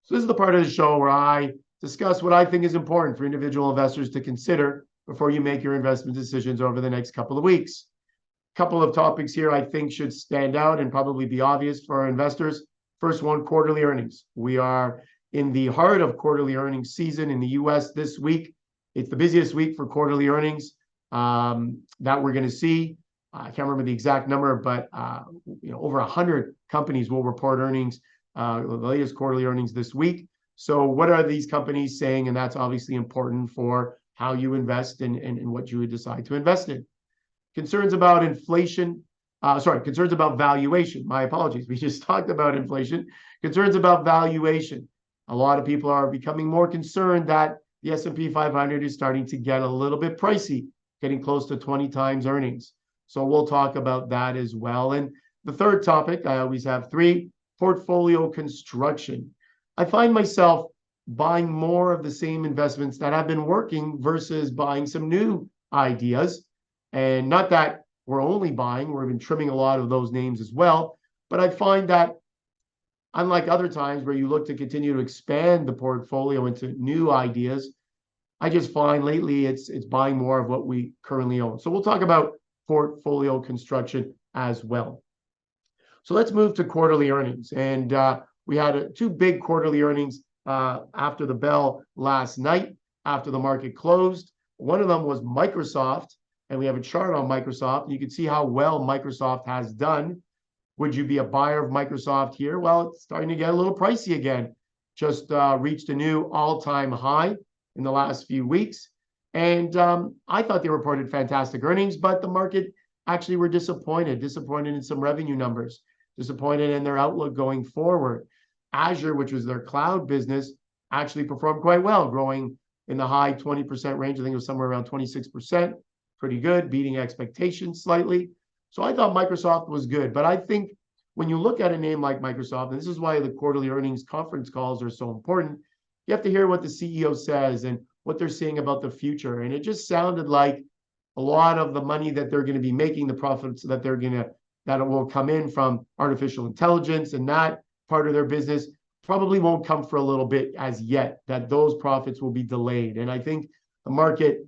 So this is the part of the show where I discuss what I think is important for individual investors to consider before you make your investment decisions over the next couple of weeks. A couple of topics here I think should stand out and probably be obvious for our investors. First one, quarterly earnings. We are in the heart of quarterly earnings season in the US this week. It's the busiest week for quarterly earnings that we're going to see. I can't remember the exact number, but over 100 companies will report earnings, the latest quarterly earnings this week. So what are these companies saying? And that's obviously important for how you invest and what you would decide to invest in. Concerns about inflation, concerns about valuation. My apologies. We just talked about inflation. Concerns about valuation. A lot of people are becoming more concerned that the S&P 500 is starting to get a little bit pricey, getting close to 20 times earnings. So we'll talk about that as well. And the third topic, I always have three, portfolio construction. I find myself buying more of the same investments that have been working versus buying some new ideas. And not that we're only buying, we've been trimming a lot of those names as well. But I find that unlike other times where you look to continue to expand the portfolio into new ideas, I just find lately it's buying more of what we currently own. So we'll talk about portfolio construction as well. So let's move to quarterly earnings. And we had two big quarterly earnings after the bell last night, after the market closed. One of them was Microsoft, and we have a chart on Microsoft. You can see how well Microsoft has done. Would you be a buyer of Microsoft here? Well, it's starting to get a little pricey again. Just reached a new all-time high in the last few weeks. And I thought they reported fantastic earnings, but the market actually were disappointed in some revenue numbers, disappointed in their outlook going forward. Azure, which was their cloud business, actually performed quite well, growing in the high 20% range. I think it was somewhere around 26%. Pretty good, beating expectations slightly. So I thought Microsoft was good. But I think when you look at a name like Microsoft, and this is why the quarterly earnings conference calls are so important, you have to hear what the CEO says and what they're saying about the future. And it just sounded like a lot of the money that they're going to be making, the profits that that will come in from artificial intelligence and that part of their business probably won't come for a little bit as yet, that those profits will be delayed. And I think the market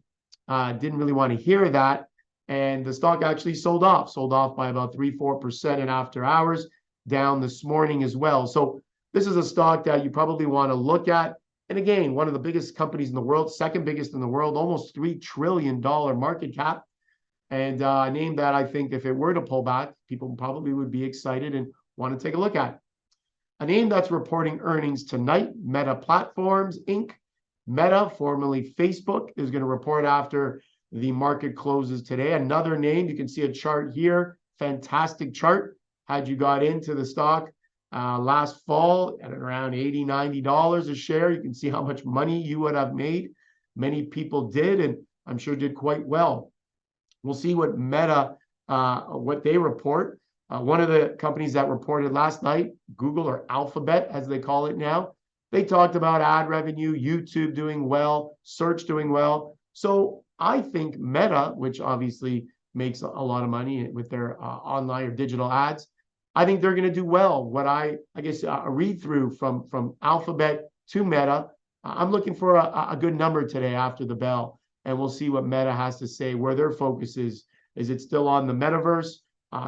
didn't really want to hear that. And the stock actually sold off by about 3-4% in after hours, down this morning as well. So this is a stock that you probably want to look at. And again, one of the biggest companies in the world, second biggest in the world, almost $3 trillion market cap. And a name that I think if it were to pull back, people probably would be excited and want to take a look at. A name that's reporting earnings tonight, Meta Platforms, Inc. Meta, formerly Facebook, is going to report after the market closes today. Another name, you can see a chart here, fantastic chart. Had you got into the stock last fall at around $80, $90 a share, you can see how much money you would have made. Many people did, and I'm sure did quite well. We'll see what Meta, what they report. One of the companies that reported last night, Google, or Alphabet, as they call it now, they talked about ad revenue, YouTube doing well, search doing well. So I think Meta, which obviously makes a lot of money with their online or digital ads, I think they're going to do well. What I guess a read through from Alphabet to Meta, I'm looking for a good number today after the bell, and we'll see what Meta has to say, where their focus is. Is it still on the metaverse?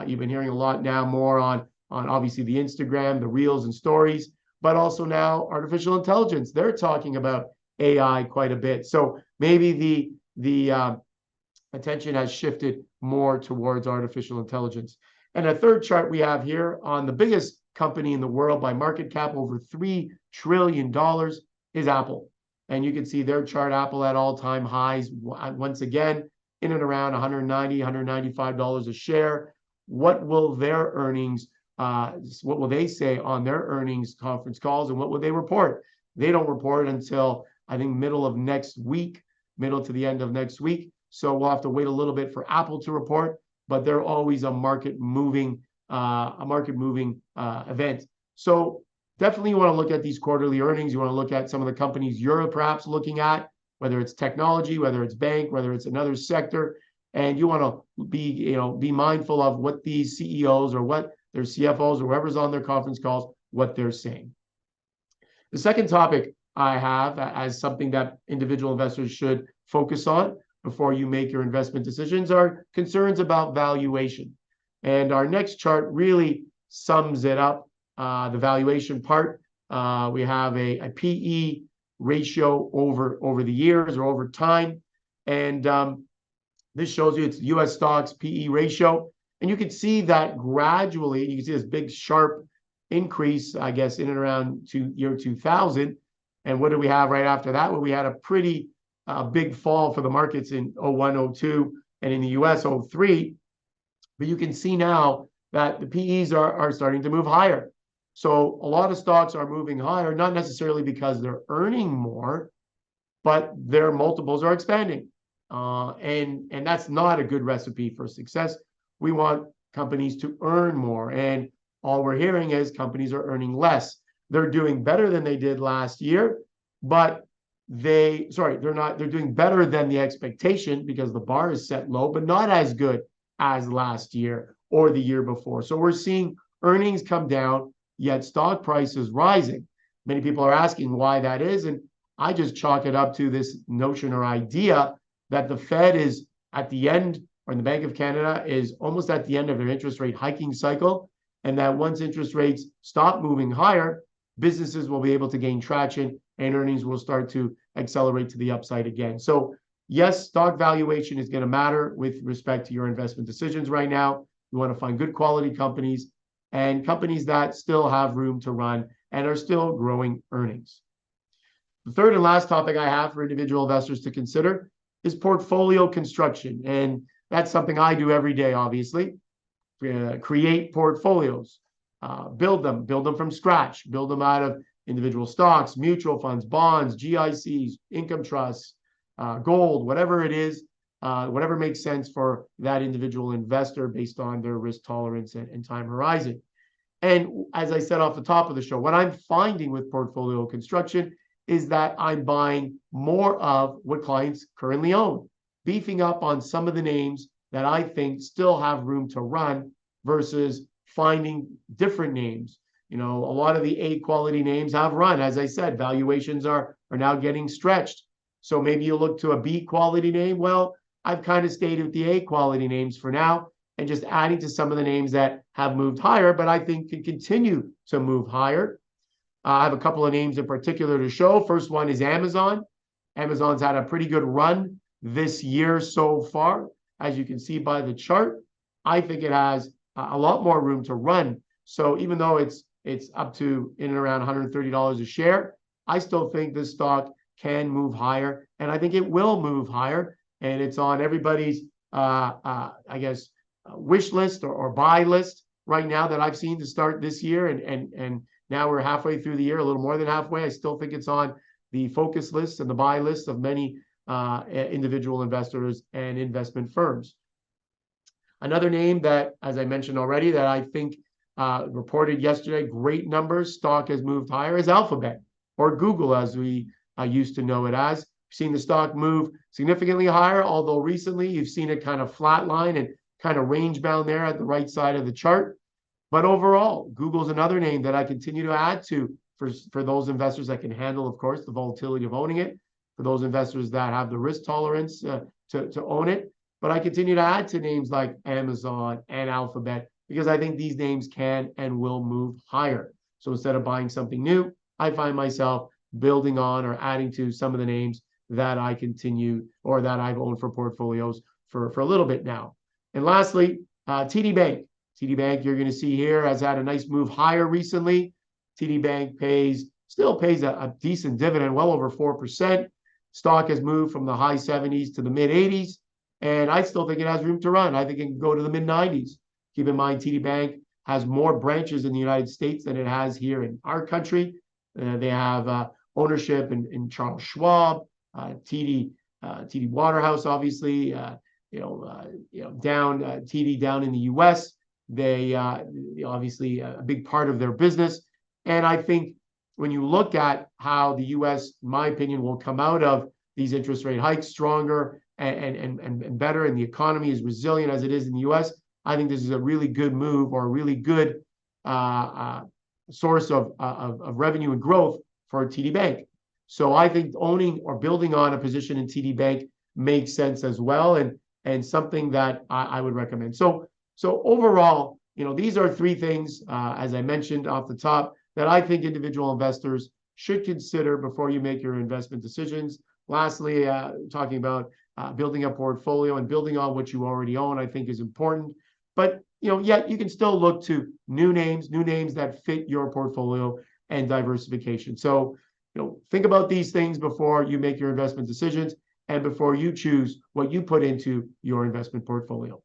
You've been hearing a lot now more on obviously the Instagram, the Reels and Stories, but also now artificial intelligence. They're talking about AI quite a bit. So maybe the attention has shifted more towards artificial intelligence. And a third chart we have here on the biggest company in the world by market cap, over $3 trillion, is Apple. And you can see their chart, Apple at all-time highs, once again, in and around $190, $195 a share. What will their earnings, what will they say on their earnings conference calls, and what will they report? They don't report until, I think, middle of next week, middle to the end of next week. So we'll have to wait a little bit for Apple to report, but they're always a market moving event. So definitely you want to look at these quarterly earnings. You want to look at some of the companies you're perhaps looking at, whether it's technology, whether it's bank, whether it's another sector, and you want to be mindful of what these CEOs or what their CFOs or whoever's on their conference calls, what they're saying. The second topic I have as something that individual investors should focus on before you make your investment decisions are concerns about valuation. And our next chart really sums it up, the valuation part. We have a PE ratio over the years or over time. And this shows you it's US stocks PE ratio. And you can see that gradually, you can see this big sharp increase, I guess, in and around year 2000. And what did we have right after that? Well, we had a pretty big fall for the markets in 01, 02, and in the US 03. But you can see now that the PEs are starting to move higher. So a lot of stocks are moving higher, not necessarily because they're earning more, but their multiples are expanding. And that's not a good recipe for success. We want companies to earn more. And all we're hearing is companies are earning less. They're doing better than they did last year, but they're doing better than the expectation because the bar is set low, but not as good as last year or the year before. So we're seeing earnings come down, yet stock price is rising. Many people are asking why that is. And I just chalk it up to this notion or idea that the Fed is at the end, or the Bank of Canada is almost at the end of their interest rate hiking cycle. And that once interest rates stop moving higher, businesses will be able to gain traction and earnings will start to accelerate to the upside again. So yes, stock valuation is going to matter with respect to your investment decisions right now. You want to find good quality companies and companies that still have room to run and are still growing earnings. The third and last topic I have for individual investors to consider is portfolio construction. And that's something I do every day, obviously. Create portfolios, build them from scratch, build them out of individual stocks, mutual funds, bonds, GICs, income trusts, gold, whatever it is, whatever makes sense for that individual investor based on their risk tolerance and time horizon. And as I said off the top of the show, what I'm finding with portfolio construction is that I'm buying more of what clients currently own, beefing up on some of the names that I think still have room to run versus finding different names. You know, a lot of the A quality names have run. As I said, valuations are now getting stretched. So maybe you look to a B quality name. Well, I've kind of stayed with the A quality names for now and just adding to some of the names that have moved higher, but I think can continue to move higher. I have a couple of names in particular to show. First one is Amazon. Amazon's had a pretty good run this year so far. As you can see by the chart, I think it has a lot more room to run. So even though it's up to in and around $130 a share, I still think this stock can move higher, and I think it will move higher. And it's on everybody's, I guess, wish list or buy list right now that I've seen to start this year. And now we're halfway through the year, a little more than halfway. I still think it's on the focus list and the buy list of many individual investors and investment firms. Another name that, as I mentioned already, that I think reported yesterday, great numbers, stock has moved higher, is Alphabet, or Google as we used to know it as. You've seen the stock move significantly higher, although recently you've seen it kind of flatline and kind of range bound there at the right side of the chart. But overall, Google's another name that I continue to add to for those investors that can handle, of course, the volatility of owning it, for those investors that have the risk tolerance to own it. But I continue to add to names like Amazon and Alphabet because I think these names can and will move higher. So instead of buying something new, I find myself building on or adding to some of the names that I continue or that I've owned for portfolios for a little bit now. And lastly, TD Bank. TD Bank, you're going to see here, has had a nice move higher recently. TD Bank still pays a decent dividend, well over 4%. Stock has moved from the high 70s to the mid 80s. And I still think it has room to run. I think it can go to the mid 90s. Keep in mind, TD Bank has more branches in the United States than it has here in our country. They have ownership in Charles Schwab, TD Waterhouse, obviously, TD down in the U.S. They obviously a big part of their business. And I think when you look at how the U.S., in my opinion, will come out of these interest rate hikes stronger and better, and the economy is resilient as it is in the U.S., I think this is a really good move or a really good source of revenue and growth for TD Bank. So I think owning or building on a position in TD Bank makes sense as well, and something that I would recommend. So overall, these are three things, as I mentioned off the top, that I think individual investors should consider before you make your investment decisions. Lastly, talking about building a portfolio and building on what you already own, I think is important. But yet you can still look to new names that fit your portfolio and diversification. So think about these things before you make your investment decisions and before you choose what you put into your investment portfolio.